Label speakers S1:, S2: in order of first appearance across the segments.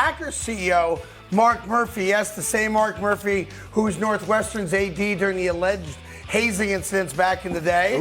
S1: Packers CEO, Mark Murphy. Yes, the same Mark Murphy who was Northwestern's AD during the alleged hazing incidents back in the day.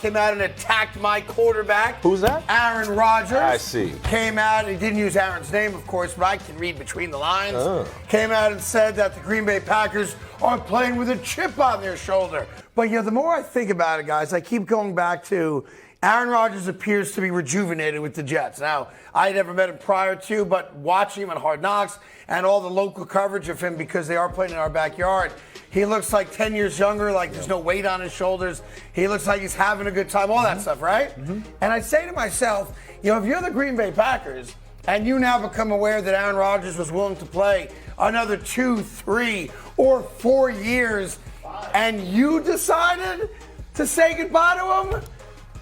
S1: Came out and attacked my quarterback.
S2: Who's that?
S1: Aaron Rodgers.
S2: I see.
S1: Came out, he didn't use Aaron's name, of course, but I can read between the lines. Came out and said that the Green Bay Packers are playing with a chip on their shoulder. But, the more I think about it, guys, I keep going back to Aaron Rodgers appears to be rejuvenated with the Jets. Now, I had never met him prior to, but watching him on Hard Knocks and all the local coverage of him because they are playing in our backyard, he looks like 10 years younger, like there's no weight on his shoulders. He looks like he's having a good time, all that stuff, right? And I say to myself, if you're the Green Bay Packers and you now become aware that Aaron Rodgers was willing to play another 2, 3, or 4 years and you decided to say goodbye to him,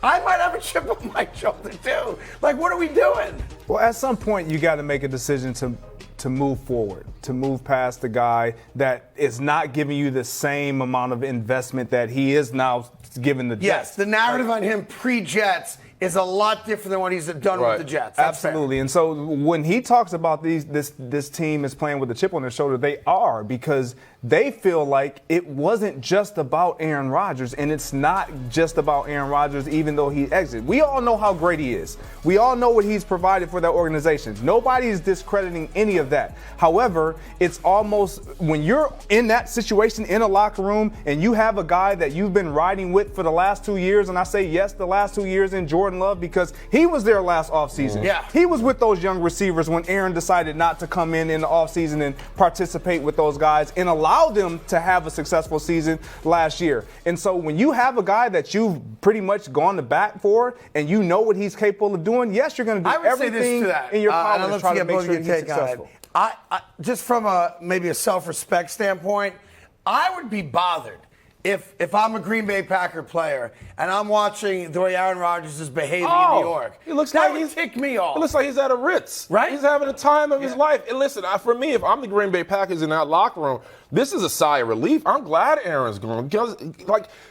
S1: I might have a chip on my shoulder too. Like, what are we doing?
S3: Well, at some point, you got to make a decision to move forward, to move past the guy that is not giving you the same amount of investment that he is now giving the Jets.
S1: Yes, the narrative on him pre-Jets is a lot different than what he's done with the Jets. That's
S3: Absolutely.
S1: fair.
S3: And so when he talks about this team is playing with a chip on their shoulder, they are, because they feel like it wasn't just about Aaron Rodgers, and it's not just about Aaron Rodgers, even though he exited. We all know how great he is. We all know what he's provided for that organization. Nobody is discrediting any of that. However, it's almost when you're in that situation in a locker room and you have a guy that you've been riding with for the last 2 years, and I say yes, the last 2 years in Jordan Love, because he was there last offseason.
S1: Yeah.
S3: He was with those young receivers when Aaron decided not to come in the offseason and participate with those guys and allow them to have a successful season last year. And so when you have a guy that you've pretty much gone to bat for and you know what he's capable of doing, yes, you're going to do everything in your power to try to make sure he's successful.
S1: I just from maybe a self-respect standpoint, I would be bothered if I'm a Green Bay Packer player and I'm watching the way Aaron Rodgers is behaving in New York.
S2: He looks
S1: that
S2: like
S1: would tick me off.
S2: It looks like he's at a Ritz.
S1: Right?
S2: He's having a time of his life. And listen, for me, if I'm the Green Bay Packers in that locker room, this is a sigh of relief. I'm glad Aaron's gone because,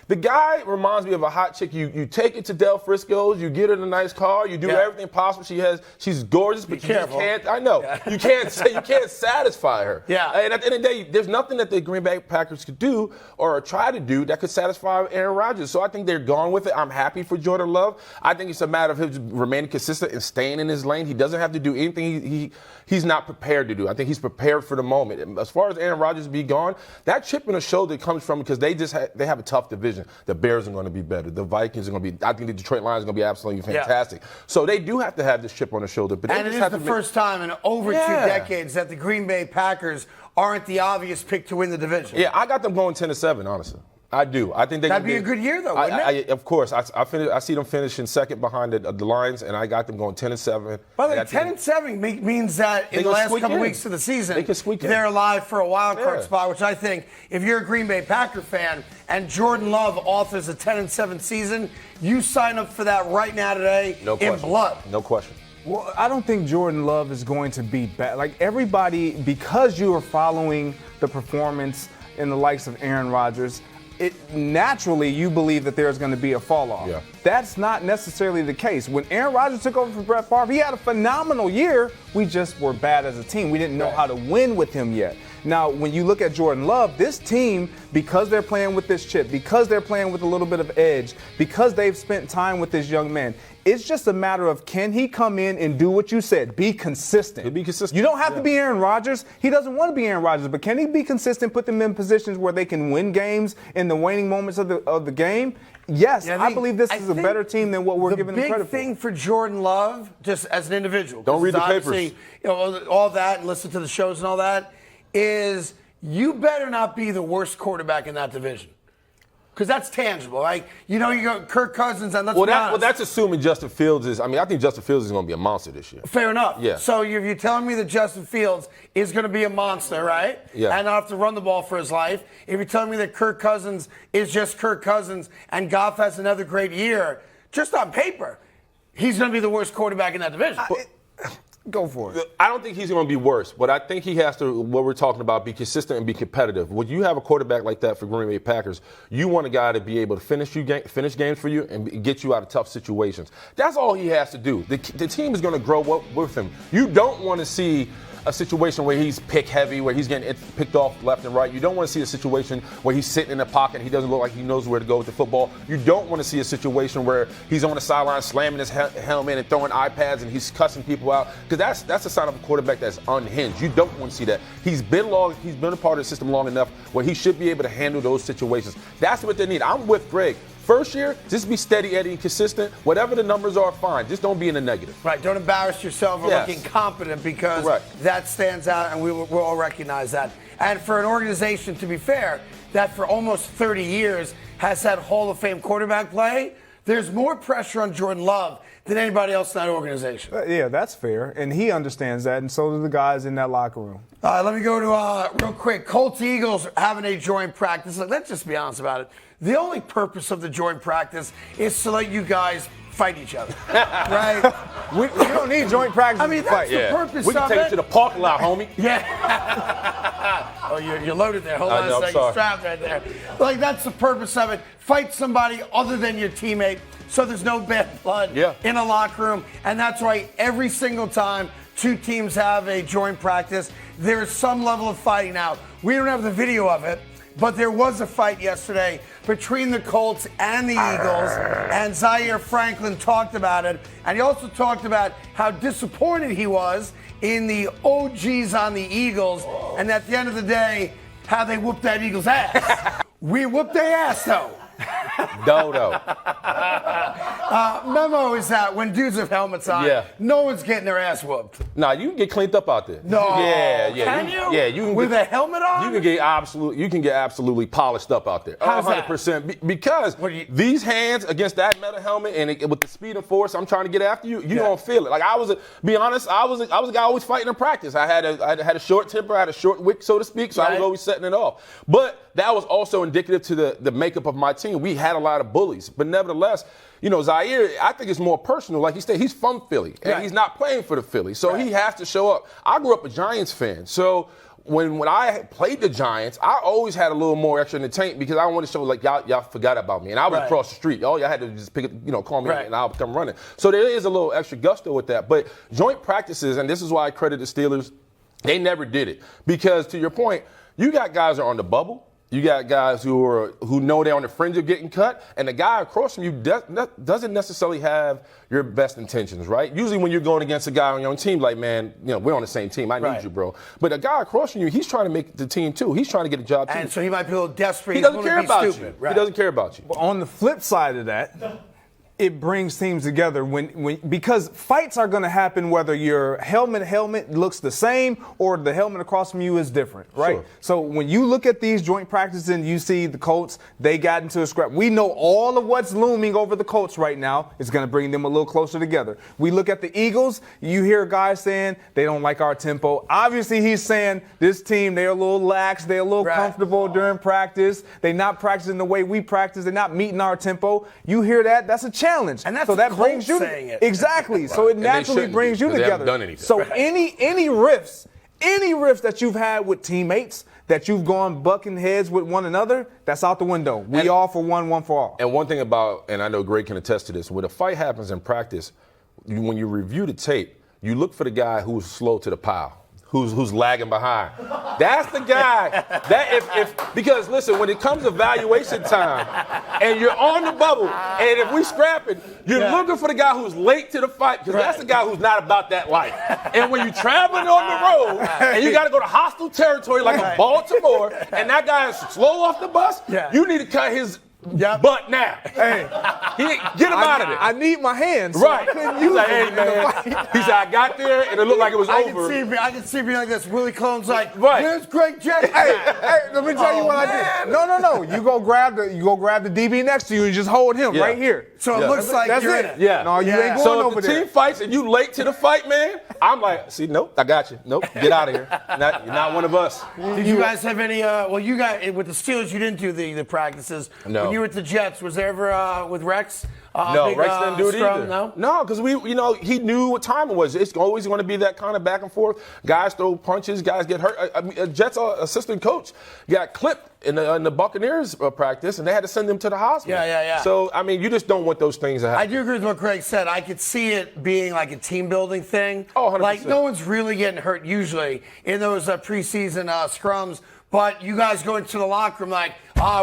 S2: the guy reminds me of a hot chick. You take it to Del Frisco's, you get her in a nice car, you do everything possible. She's gorgeous, but you just can't. I know you can't satisfy her.
S1: Yeah.
S2: And at the end of the day, there's nothing that the Green Bay Packers could do or try to do that could satisfy Aaron Rodgers. So I think they're gone with it. I'm happy for Jordan Love. I think it's a matter of him remaining consistent and staying in his lane. He doesn't have to do anything he's not prepared to do. I think he's prepared for the moment. And as far as Aaron Rodgers be gone, that chip in the shoulder comes from because they have a tough division. The Bears are going to be better. The Vikings are going to be. I think the Detroit Lions are going to be absolutely fantastic. So they do have to have this chip on their shoulder. But
S1: and it is the first time in over 2 decades that the Green Bay Packers aren't the obvious pick to win the division.
S2: Yeah, I got them going 10-7, honestly. I do. I think
S1: that'd be a good year, though, wouldn't it?
S2: Of course. I see them finishing second behind the Lions, and I got them going 10-7.
S1: By the way, 10-7 means that in the last couple weeks of the season, they're alive for a wild card spot, which I think, if you're a Green Bay Packer fan and Jordan Love authors a 10-7 season, you sign up for that right now today in blood.
S2: No question.
S3: Well, I don't think Jordan Love is going to be bad. Like everybody, because you are following the performance in the likes of Aaron Rodgers, naturally you believe that there's going to be a fall off.
S2: Yeah.
S3: That's not necessarily the case. When Aaron Rodgers took over for Brett Favre, he had a phenomenal year. We just were bad as a team. We didn't know how to win with him yet. Now, when you look at Jordan Love, this team, because they're playing with this chip, because they're playing with a little bit of edge, because they've spent time with this young man, it's just a matter of can he come in and do what you said, be consistent.
S2: Be consistent.
S3: You don't have to be Aaron Rodgers. He doesn't want to be Aaron Rodgers, but can he be consistent, put them in positions where they can win games in the waning moments of the game? Yes, I believe this is a better team than what we're giving them credit for.
S1: The big thing for Jordan Love, just as an individual,
S2: don't read the papers.
S1: All that and listen to the shows and all that, is you better not be the worst quarterback in that division. Because that's tangible. Like, you got Kirk Cousins, and
S2: that's assuming Justin Fields is. I mean, I think Justin Fields is going to be a monster this year.
S1: Fair enough.
S2: Yeah.
S1: So if you're telling me that Justin Fields is going to be a monster, right?
S2: Yeah.
S1: And not have to run the ball for his life. If you're telling me that Kirk Cousins is just Kirk Cousins and Goff has another great year, just on paper, he's going to be the worst quarterback in that division.
S3: Go for it.
S2: I don't think he's going to be worse, but I think he has to, what we're talking about, be consistent and be competitive. When you have a quarterback like that for Green Bay Packers, you want a guy to be able to finish games for you and get you out of tough situations. That's all he has to do. The team is going to grow up with him. You don't want to see a situation where he's pick heavy, where he's getting picked off left and right. You don't want to see a situation where he's sitting in the pocket and he doesn't look like he knows where to go with the football. You don't want to see a situation where he's on the sideline slamming his helmet and throwing iPads and he's cussing people out, because that's a sign of a quarterback that's unhinged. You don't want to see that. He's been a part of the system long enough where he should be able to handle those situations. That's what they need. I'm with Greg. First year, just be steady, Eddie, and consistent. Whatever the numbers are, fine. Just don't be in the negative.
S1: Right. Don't embarrass yourself or looking competent, because that stands out, and we'll all recognize that. And for an organization, to be fair, that for almost 30 years has had Hall of Fame quarterback play, there's more pressure on Jordan Love than anybody else in that organization.
S3: Yeah, that's fair. And he understands that, and so do the guys in that locker room.
S1: Let me go to, real quick, Colts-Eagles having a joint practice. Let's just be honest about it. The only purpose of the joint practice is to let you guys fight each other, right?
S3: we don't need joint practice.
S1: I mean, that's the purpose of it.
S2: We can take it to the parking lot, homie.
S1: Yeah. Oh, you're loaded there. Hold on a second. You're strapped right there. Like, that's the purpose of it. Fight somebody other than your teammate so there's no bad blood in a locker room. And that's why every single time two teams have a joint practice, there's some level of fighting. Now, we don't have the video of it, but there was a fight yesterday between the Colts and the Eagles, and Zaire Franklin talked about it, and he also talked about how disappointed he was in the OGs on the Eagles, and at the end of the day, how they whooped that Eagles' ass. We whooped their ass, though.
S2: Dodo.
S1: Memo is that when dudes have helmets on, no one's getting their ass whooped.
S2: Nah, you can get cleaned up out there.
S1: No.
S2: Yeah.
S1: Can you?
S2: Yeah, you can
S1: with a helmet on?
S2: You can get absolutely polished up out there.
S1: How's
S2: 100%.
S1: that?
S2: Because these hands against that metal helmet and with the speed and force I'm trying to get after you, you don't feel it. Like I was a guy always fighting in practice. I had a short temper, I had a short wick, so to speak, so I was always setting it off. But that was also indicative to the makeup of my team. We had a lot of bullies, but nevertheless, Zaire, I think it's more personal. Like he said, he's from Philly, and he's not playing for the Philly, so he has to show up. I grew up a Giants fan, so when I played the Giants, I always had a little more extra in the tank because I wanted to show like y'all forgot about me, and I was across the street. All y'all had to just pick it, call me, and I'll come running. So there is a little extra gusto with that. But joint practices, and this is why I credit the Steelers, they never did it because to your point, you got guys that are on the bubble. You got guys who know they're on the fringe of getting cut, and the guy across from you doesn't necessarily have your best intentions, right? Usually when you're going against a guy on your own team, like, man, we're on the same team. I need you, bro. But a guy across from you, he's trying to make the team too. He's trying to get a job too.
S1: And so he might be a little desperate.
S2: He doesn't care about you. Right. He doesn't care about you.
S3: But on the flip side of that, it brings teams together because fights are going to happen whether your helmet looks the same or the helmet across from you is different, right? Sure. So when you look at these joint practices and you see the Colts, they got into a scrap. We know all of what's looming over the Colts right now. It's going to bring them a little closer together. We look at the Eagles. You hear guys saying they don't like our tempo. Obviously, he's saying this team, they're a little lax. They're a little comfortable during practice. They're not practicing the way we practice. They're not meeting our tempo. You hear that? That's a challenge.
S1: And that's
S3: so that brings you
S1: saying it.
S3: Exactly. So it naturally brings you together.
S2: They haven't done anything.
S3: So any rifts that you've had with teammates, that you've gone bucking heads with one another, that's out the window. We all for one for all.
S2: And one thing about, and I know Greg can attest to this, when a fight happens in practice, when you review the tape, you look for the guy who's slow to the pile. Who's lagging behind. That's the guy because listen, when it comes to evaluation time and you're on the bubble and if we scrapping, you're looking for the guy who's late to the fight because that's the guy who's not about that life. And when you're traveling on the road and you got to go to hostile territory like a Baltimore and that guy is slow off the bus, you need to cut his butt now.
S3: Hey,
S2: get him out of there.
S3: I need my hands.
S2: Right. He's like, hey, man. He said, I got there, and it looked like it was over.
S1: I can see it being like this. Willie Colon's like, where's Greg Jennings?
S3: Hey, let me tell you what I did. No. You go grab the DB next to you and just hold him right here.
S1: So it looks like
S3: that's
S1: you're
S3: it.
S1: in it.
S3: Yeah. No, you ain't going over there.
S2: So if the team fights and you late to the fight, man, I'm like, see, nope, I got you. Nope, get out of here. You're not one of us.
S1: Did you guys have any, you got, with the Steelers, you didn't do the practices.
S2: No.
S1: When you were at the Jets, was there ever, with Rex,
S2: No, Rex didn't do it
S1: scrum,
S2: either.
S1: No,
S2: because he knew what time it was. It's always going to be that kind of back and forth. Guys throw punches, guys get hurt. I mean, Jets' assistant coach got clipped in the Buccaneers practice, and they had to send him to the hospital.
S1: Yeah.
S2: So, I mean, you just don't want those things to happen.
S1: I do agree with what Craig said. I could see it being like a team building thing.
S2: Oh, 100%.
S1: Like, no one's really getting hurt usually in those preseason scrums. But you guys go into the locker room like,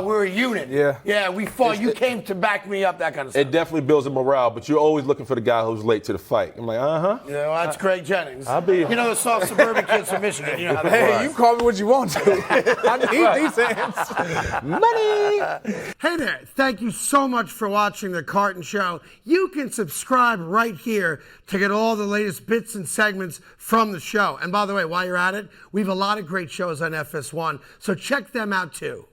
S1: we're a unit. Yeah, we fought. You came to back me up, that kind of stuff.
S2: It definitely builds a morale, but you're always looking for the guy who's late to the fight. I'm like,
S1: You know, that's Greg Jennings.
S2: I'll be.
S1: You know, the soft suburban kids from Michigan. You know how that
S3: Hey,
S1: works.
S3: you call me what you want to. I need these hands.
S2: Money!
S1: Hey there, thank you so much for watching The Carton Show. You can subscribe right here to get all the latest bits and segments from the show. And by the way, while you're at it, we have a lot of great shows on FS1, so check them out too.